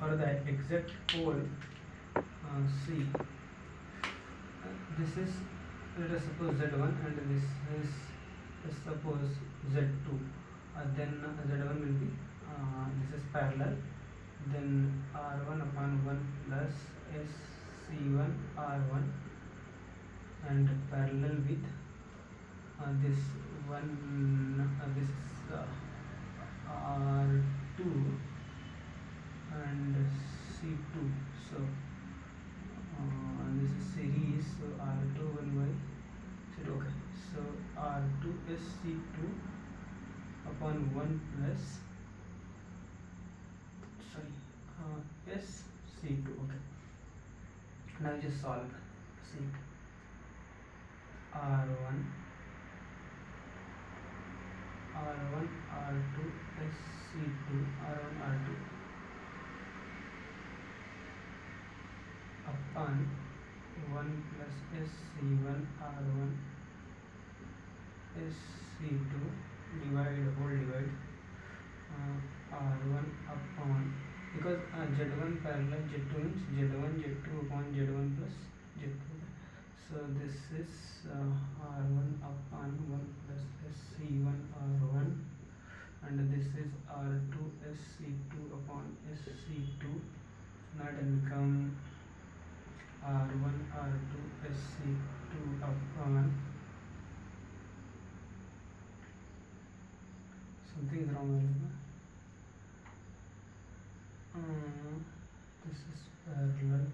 for the exact pole C, this is, let us suppose Z1 and this is, let's suppose Z2, then Z1 will be, this is parallel, then R1 upon 1 plus SC1 R1, and parallel with this one, this is R2 and C2. So this is series, so R2 1 by C2. Okay, so R2 is C2 upon 1 plus, sorry, S C2. Okay, now just solve. See, R1 R2 SC2 R1 R2 upon 1 plus SC1 R1 SC2 divide R1 upon, because Z1 parallel Z2 means Z1 Z2 upon Z1 plus Z2. So this is R1 upon 1 plus SC1 R1, and this is R2 SC2 upon SC2. Now it will become R1 R2 SC2 upon, something is wrong here. This is parallel.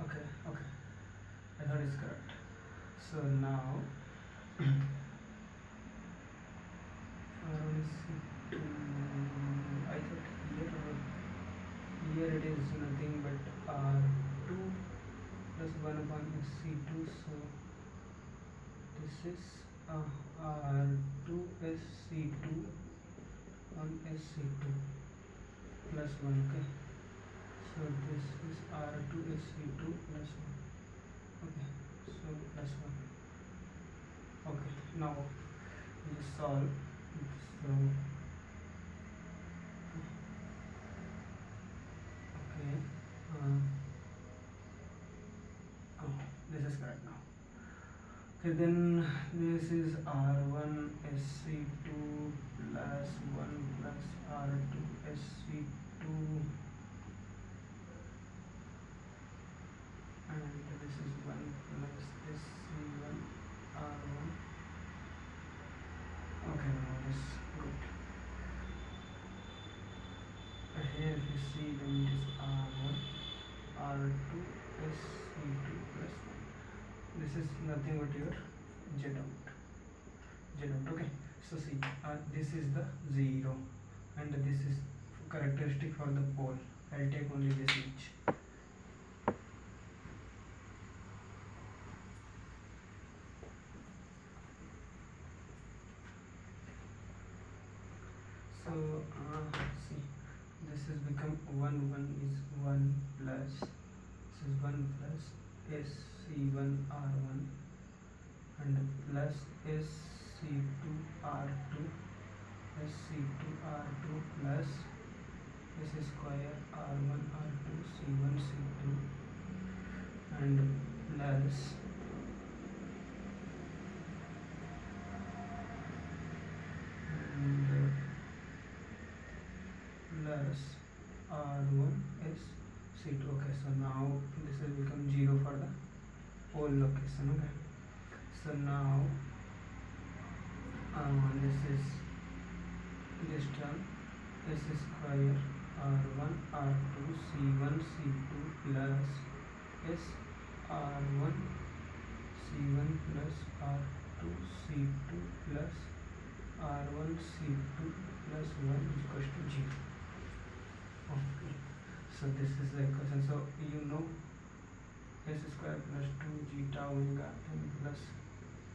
Okay, I thought it's correct. So now R1 is C2. I thought here it is nothing but R2 plus 1 upon SC2. So this is R2 SC2 on SC2 plus 1. Okay, so this is R2 SC2 plus 1. Okay, so plus 1. Okay, now we just solve. So okay, this is correct now. Okay, then this is R1 SC2 plus 1 plus R2 SC2, and this is 1 plus SC1 R1. Okay, now it is good. Here if you see, then it is R1 R2 SC2 plus 1. This is nothing but your Z out. Okay, so see, this is the 0 and this is characteristic for the pole. I'll take only this each. So see, this is become 1 is 1 plus, this is 1 plus SC1 R1 and plus SC2 R2 SC2 R2 plus S square R1 R2 C1 C2 and plus R1 is C2. Okay, so now this will become 0 for the pole location. Okay, so now this is this term S square R1 R2 C1 C2 plus S R1 C1 plus R2 C2 plus R1 C2 plus 1 is equals to 0. Okay, so this is the equation. So you know S square plus 2 zeta omega n plus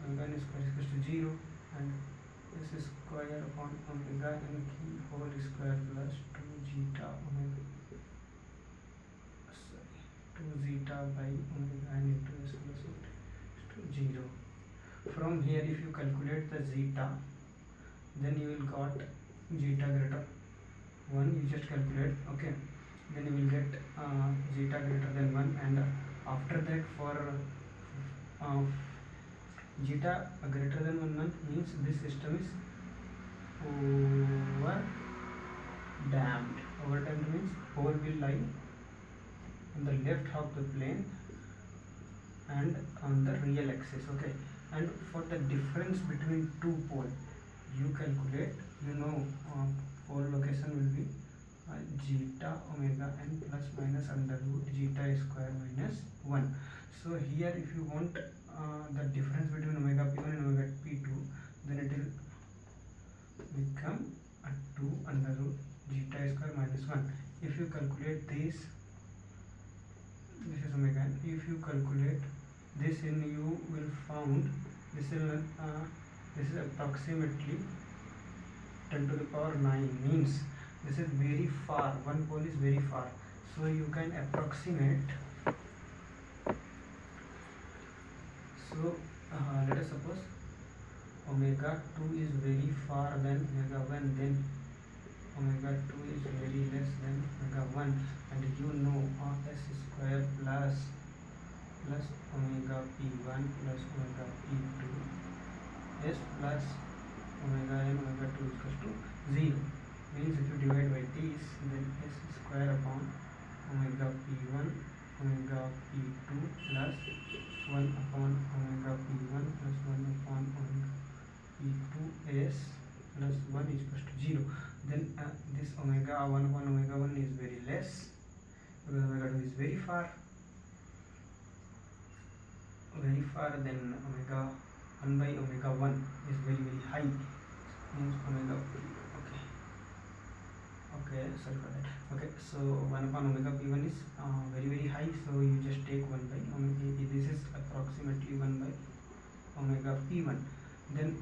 omega n square is equals to 0, and S square upon omega n whole square plus 2 zeta omega, sorry, 2 zeta by omega n into S plus is to 0. From here if you calculate the zeta, then you will got zeta greater 1 you just calculate, okay. Then you will get zeta greater than 1, and after that for zeta greater than 1 means this system is over damped. Over damped means pole will lie on the left of the plane and on the real axis, okay. And for the difference between two pole, you calculate, you know, pole location will be zeta omega n plus minus under root zeta square minus 1. So here if you want the difference between omega p1 and omega p2, then it will become 2 under root zeta square minus 1. If you calculate this is omega n. If you calculate this in, you will found this is approximately 10 to the power 9, means this is very far, one pole is very far. So you can approximate. So let us suppose omega 2 is very far than omega 1, then omega 2 is very less than omega 1, and you know s square plus omega p1 plus omega p2 s plus omega n omega 2 is equal to 0, means if you divide by this, then s square upon omega p1 omega p2 plus 1 upon omega p1 plus 1 upon omega p2 s plus 1 is equal to 0. Then this omega 1 upon omega 1 is very less because omega 2 is very far, then omega 1 by omega 1 is very high, means omega, okay, sorry for that. Okay, so 1 upon omega p1 is very high, so you just take 1 by omega, this is approximately 1 by omega p1. Then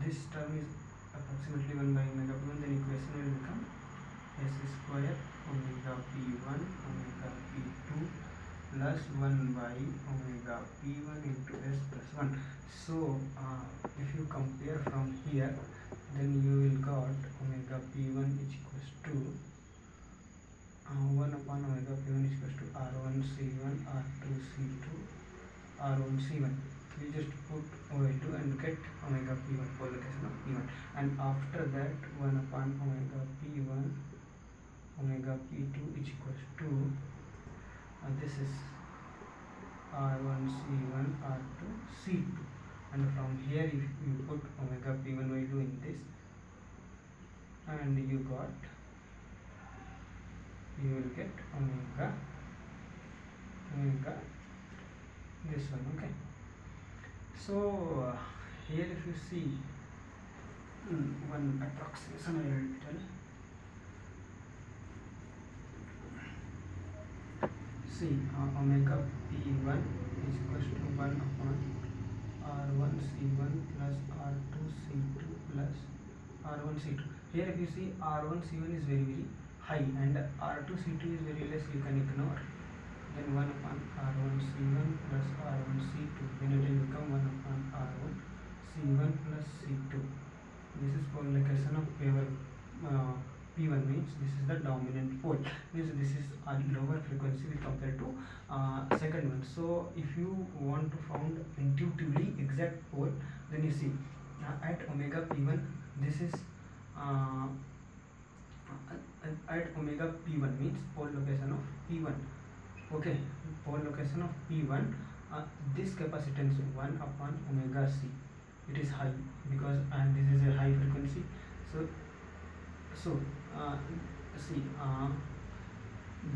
this term is approximately 1 by omega p1, then equation will become s square omega p1 omega p2 plus 1 by omega p1 into s plus 1. So if you compare from here, then you will got omega p1 is equals to 1 upon omega p1 is equals to r1 c1 r2 c2 r1 c1. You just put value and get omega p1, pole location of p1, and after that 1 upon omega p1 omega p2 is equals to this is r1 c1 r2 c2, and from here if you put omega p1 value in this, and you will get omega this one, okay. So here if you see one approximation I will tell. See omega p1 is equals to 1 upon r1 c1 plus r2 c2 plus r1 c2. Here if you see r1 c1 is very high and r2 c2 is very less, you can ignore. Then 1 upon r1 c1 plus r1 c2, then it will become 1 upon r1 c1 plus c2. This is pole location of p1, means this is the dominant pole, means this is a lower frequency we compared to second one. So if you want to found intuitively exact pole, then you see at omega p1, this is at omega p1 means pole location of p1, okay. Pole location of p1, this capacitance 1 upon omega c, it is high because this is a high frequency. So see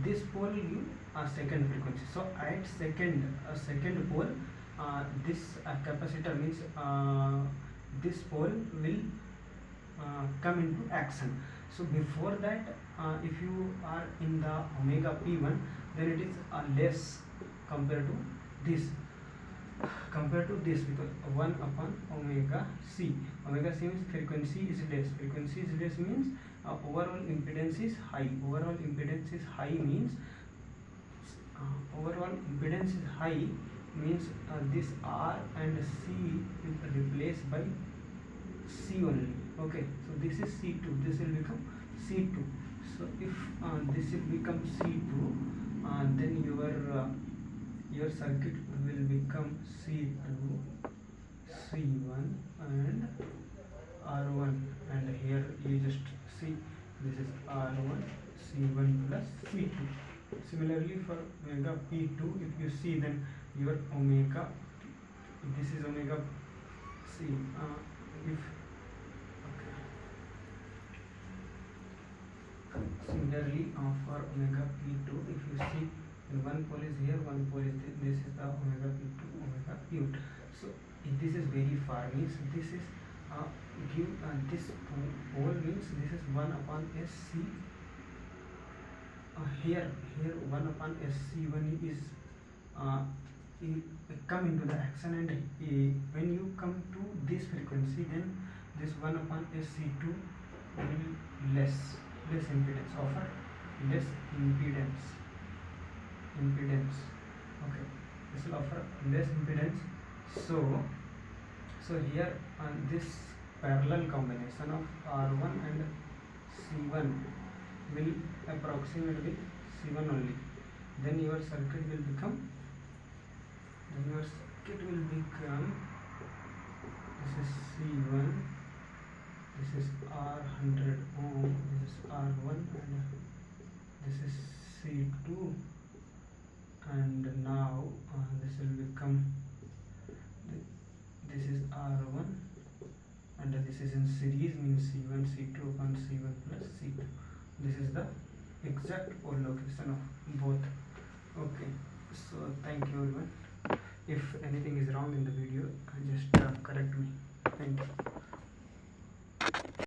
this pole give a second frequency. So at second pole, this capacitor means this pole will come into action. So before that, if you are in the omega p1, then it is less compared to this because 1 upon omega c means frequency is less means overall impedance is high. Overall impedance is high means this R and C is replaced by C only, okay. So this is C2, this will become C2. So if this will become C2, then your circuit will become C2, C1 and R1, and here you just see this is R1 C1 plus C2. Similarly for omega P2, if you see, then your omega, this is omega C, if okay. Similarly for omega P2, if you see, one pole is here, one pole is this is the omega P2, omega P2. So if this is very far, means this is give this pole means this is 1 upon SC. Here 1 upon SC1 is come into the action, and when you come to this frequency, then this 1 upon SC2 will less impedance, offer less impedance. Okay, this will offer less impedance. So here this parallel combination of R1 and C1 will approximate with C1 only. Then your circuit will become, this is C1, this is R100 ohm, this is R1, and this is C2, and now this will become, this is R1, and this is in series, means C1 C2 upon C1 plus C2. This is the exact pole location of both. Okay, so thank you everyone. If anything is wrong in the video, just correct me. Thank you.